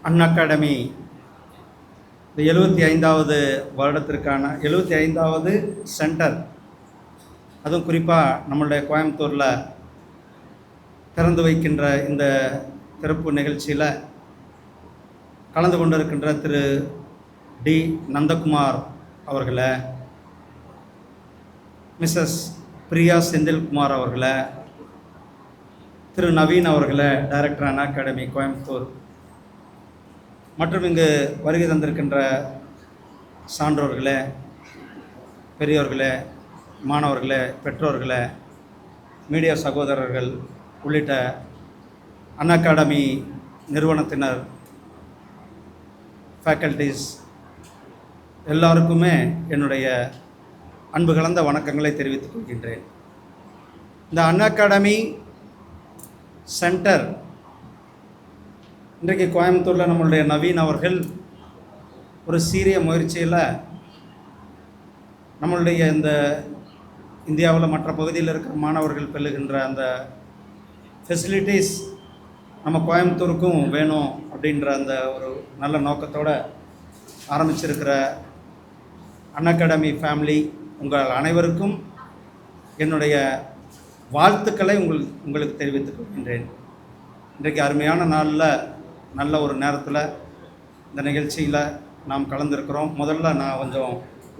அண்ணா academy இந்த 75வது வருடத்திற்கான 75வது centre, அதுவும் குறிப்பாக நம்மளுடைய கோயம்புத்தூரில் திறந்து வைக்கின்ற இந்த திறப்பு நிகழ்ச்சியில் கலந்து கொண்டிருக்கின்ற திரு டி நந்தகுமார் அவர்களை, மிஸ்ஸஸ் பிரியா செந்தில்குமார் அவர்களை, திரு நவீன் அவர்களை, டைரக்டர் அண்ணா அகாடமி கோயம்புத்தூர், மற்றும் இங்கு வருகை தந்திருக்கின்ற சான்றோர்களே, பெரியோர்களே, மாணவர்களே, பெற்றோர்களே, மீடியா சகோதரர்கள் உள்ளிட்ட அண்ணா அகாடமி நிறுவனத்தினர், ஃபேக்கல்டிஸ் எல்லாருக்குமே என்னுடைய அன்பு கலந்த வணக்கங்களை தெரிவித்துக் கொள்கின்றேன். இந்த அண்ணா அகாடமி சென்டர் இன்றைக்கு கோயம்புத்தூரில் நம்மளுடைய நவீன் அவர்கள் ஒரு சீரிய முயற்சியில் நம்மளுடைய இந்த இந்தியாவில் மற்ற பகுதியில் இருக்கிற மாணவர்கள் பெறுகின்ற அந்த ஃபெசிலிட்டிஸ் நம்ம கோயம்புத்தூருக்கும் வேணும் அப்படின்ற அந்த ஒரு நல்ல நோக்கத்தோடு ஆரம்பிச்சிருக்கிற அண்ணா அகாடமி ஃபேமிலி உங்கள் அனைவருக்கும் என்னுடைய வாழ்த்துக்களை உங்களுக்கு தெரிவித்துக் கொள்கின்றேன். இன்றைக்கு அருமையான நாளில் நல்ல ஒரு நேரத்தில் இந்த நிகழ்ச்சியில் நாம் கலந்துருக்கிறோம். முதல்ல நான் கொஞ்சம்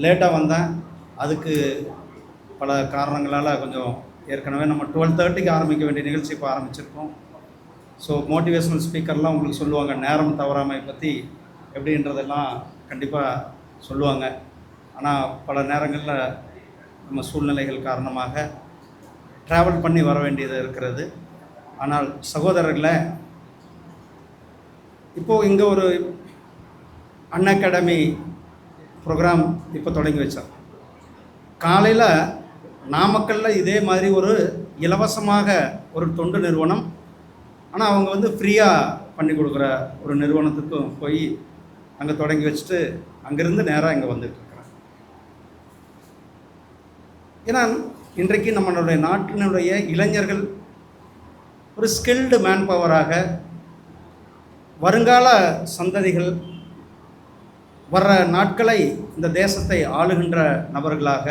லேட்டாக வந்தேன். அதுக்கு பல காரணங்களால் கொஞ்சம் ஏற்கனவே நம்ம 12:30க்கு ஆரம்பிக்க வேண்டிய நிகழ்ச்சி இப்போ ஆரம்பிச்சிருக்கோம். ஸோ மோட்டிவேஷனல் ஸ்பீக்கர்லாம் உங்களுக்கு சொல்லுவாங்க, நேரம் தவறாமை பற்றி எப்படின்றதெல்லாம் கண்டிப்பாக சொல்லுவாங்க. ஆனால் பல நேரங்களில் நம்ம சூழ்நிலைகள் காரணமாக ட்ராவல் பண்ணி வர வேண்டியது இருக்கிறது. ஆனால் சகோதரர்களை, இப்போது இங்கே ஒரு அண்ணா அகாடமி ப்ரோக்ராம் இப்போ தொடங்கி வச்சோம். காலையில் நாமக்கல்லில் இதே மாதிரி ஒரு இலவசமாக ஒரு தொண்டு நிறுவனம், ஆனால் அவங்க ஃப்ரீயாக பண்ணி கொடுக்குற ஒரு நிறுவனத்துக்கும் போய் அங்கே தொடங்கி வச்சுட்டு அங்கேருந்து நேராக இங்கே வந்துட்டுருக்குறேன். ஏன்னா இன்றைக்கு நம்மளுடைய நாட்டினுடைய இளைஞர்கள் ஒரு ஸ்கில்டு மேன் பவராக, வருங்கால சந்ததிகள் வர்ற நாட்களை இந்த தேசத்தை ஆளுகின்ற நபர்களாக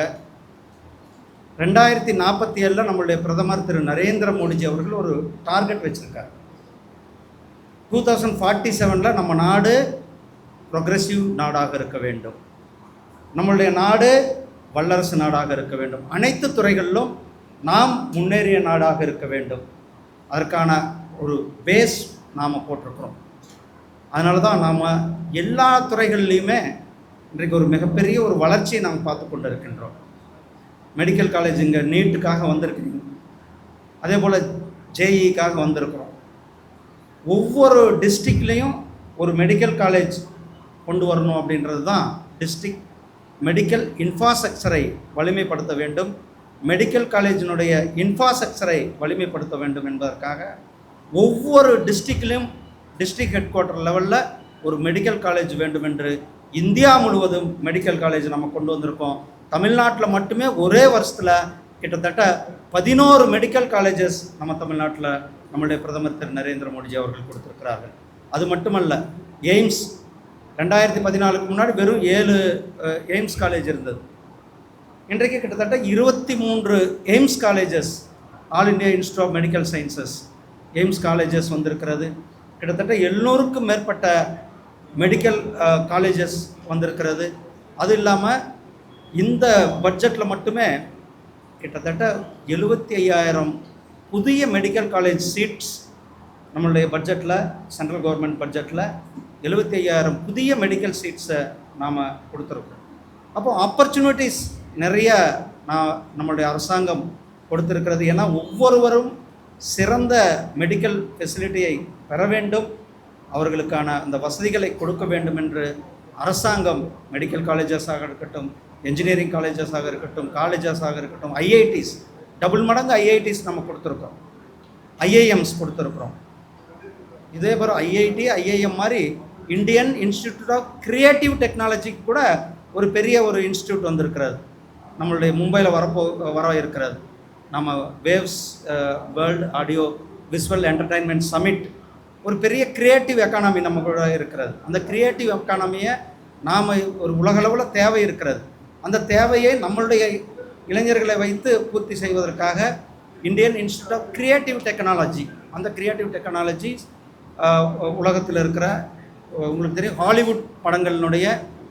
2047 நம்மளுடைய பிரதமர் திரு நரேந்திர மோடிஜி அவர்கள் ஒரு டார்கெட் வச்சுருக்கார். 2047 நம்ம நாடு ப்ரொக்ரெசிவ் நாடாக இருக்க வேண்டும், நம்மளுடைய நாடு வல்லரசு நாடாக இருக்க வேண்டும், அனைத்து துறைகளிலும் நாம் முன்னேறிய நாடாக இருக்க வேண்டும். அதற்கான ஒரு பேஸ் நாம் போட்டிருக்கிறோம். அதனால தான் நாம் எல்லா துறைகள்லையுமே இன்றைக்கு ஒரு மிகப்பெரிய ஒரு வளர்ச்சியை நாம் பார்த்து கொண்டு இருக்கின்றோம். மெடிக்கல் காலேஜ் இங்கே நீட்டுக்காக வந்திருக்கிறீங்க, அதே போல் ஜேஇக்காக வந்திருக்கிறோம். ஒவ்வொரு டிஸ்ட்ரிக்ட்லேயும் ஒரு மெடிக்கல் காலேஜ் கொண்டு வரணும் அப்படின்றது தான் டிஸ்ட்ரிக்ட் மெடிக்கல் இன்ஃப்ராஸ்ட்ரக்சரை வலிமைப்படுத்த வேண்டும், மெடிக்கல் காலேஜினுடைய இன்ஃப்ராஸ்ட்ரக்சரை வலிமைப்படுத்த வேண்டும் என்பதற்காக ஒவ்வொரு டிஸ்ட்ரிக்ட்லேயும் டிஸ்ட்ரிக்ட் ஹெட் குவார்ட்டர் லெவலில் ஒரு மெடிக்கல் காலேஜ் வேண்டும் என்று இந்தியா முழுவதும் மெடிக்கல் காலேஜ் நம்ம கொண்டு வந்திருக்கோம். தமிழ்நாட்டில் மட்டுமே ஒரே வருஷத்தில் கிட்டத்தட்ட 11 மெடிக்கல் காலேஜஸ் நம்ம தமிழ்நாட்டில் நம்முடைய பிரதமர் திரு நரேந்திர மோடிஜி அவர்கள் கொடுத்துருக்கிறார்கள். அது மட்டுமல்ல, எய்ம்ஸ் 2014க்கு முன்னாடி வெறும் 7 எய்ம்ஸ் காலேஜ் இருந்தது. இன்றைக்கு கிட்டத்தட்ட 23 AIIMS colleges, All India Institute of Medical Sciences AIIMS colleges வந்திருக்கிறது. கிட்டத்தட்ட 700க்கும் மேற்பட்ட மெடிக்கல் காலேஜஸ் வந்திருக்கிறது. அது இல்லாமல் இந்த பட்ஜெட்டில் மட்டுமே கிட்டத்தட்ட 75,000 புதிய மெடிக்கல் காலேஜ் சீட்ஸ் நம்மளுடைய பட்ஜெட்டில், சென்ட்ரல் கவர்மெண்ட் பட்ஜெட்டில் 75,000 புதிய மெடிக்கல் சீட்ஸை நாம் கொடுத்துருக்கோம். அப்போது ஆப்பர்ச்சுனிட்டிஸ் நிறைய நம்மளுடைய அரசாங்கம் கொடுத்துருக்கிறது. ஏன்னா ஒவ்வொருவரும் சிறந்த மெடிக்கல் ஃபெசிலிட்டியை பெற வேண்டும், அவர்களுக்கான அந்த வசதிகளை கொடுக்க வேண்டும் என்று அரசாங்கம் மெடிக்கல் காலேஜஸாக இருக்கட்டும், என்ஜினியரிங் காலேஜஸாக இருக்கட்டும், காலேஜஸாக இருக்கட்டும், ஐஐடிஸ், டபுள் மடங்கு ஐஐடிஸ் நம்ம கொடுத்துருக்கோம், ஐஐஎம்ஸ் கொடுத்துருக்குறோம். இதே போல் ஐஐடி ஐஐஎம் மாதிரி இந்தியன் இன்ஸ்டிடியூட் ஆஃப் கிரியேட்டிவ் டெக்னாலஜிக்கு கூட ஒரு பெரிய ஒரு இன்ஸ்டியூட் வந்திருக்கிறது, நம்மளுடைய மும்பையில் வர இருக்கிறது. நம்ம Waves World Audio Visual Entertainment Summit ஒரு பெரிய கிரியேட்டிவ் எக்கானமி நம்ம கூட இருக்கிறது. அந்த கிரியேட்டிவ் எக்கானமியை நாம் ஒரு உலகளவில் தேவை இருக்கிறது. அந்த தேவையை நம்மளுடைய இளைஞர்களை வைத்து பூர்த்தி செய்வதற்காக Indian Institute of Creative Technology, அந்த கிரியேட்டிவ் டெக்னாலஜி உலகத்தில் இருக்கிற உங்களுக்கு தெரியும் ஹாலிவுட் படங்களினுடைய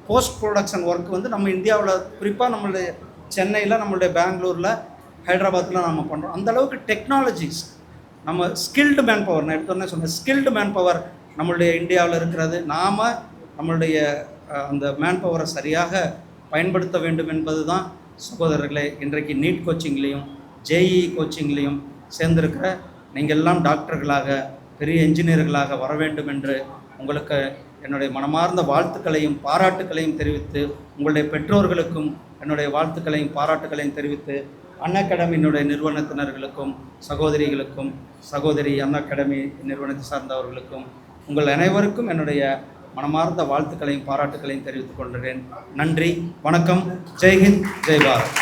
போஸ்ட் ப்ரொடக்ஷன் ஒர்க் வந்து நம்ம இந்தியாவில் குறிப்பாக நம்மளுடைய சென்னையில், நம்மளுடைய பெங்களூரில், ஹைதராபாத்தில் நம்ம பண்ணுறோம். அந்தளவுக்கு டெக்னாலஜிஸ் நம்ம ஸ்கில்டு மேன் பவர், நான் எடுத்தோன்னே சொன்னேன், ஸ்கில்டு மேன் பவர் நம்மளுடைய இந்தியாவில் இருக்கிறது. நாம் நம்மளுடைய அந்த மேன் பவரை சரியாக பயன்படுத்த வேண்டும் என்பது தான் சகோதரர்களே இன்றைக்கு நீட் கோச்சிங்லேயும் ஜேஇ கோச்சிங்லேயும் சேர்ந்திருக்கிற நீங்கள் எல்லாம் டாக்டர்களாக, பெரிய என்ஜினியர்களாக வர வேண்டும் என்று உங்களுக்கு என்னுடைய மனமார்ந்த வாழ்த்துக்களையும் பாராட்டுக்களையும் தெரிவித்து, உங்களுடைய பெற்றோர்களுக்கும் என்னுடைய வாழ்த்துக்களையும் பாராட்டுக்களையும் தெரிவித்து, அன்அகாடமியினுடைய நிறுவனத்தினர்களுக்கும் சகோதரிகளுக்கும், சகோதரி அன்அகாடமி நிறுவனத்தை சார்ந்தவர்களுக்கும் உங்கள் அனைவருக்கும் என்னுடைய மனமார்ந்த வாழ்த்துக்களையும் பாராட்டுக்களையும் தெரிவித்துக் கொள்கிறேன். நன்றி, வணக்கம், ஜெய்ஹிந்த், ஜெய் பாரத்.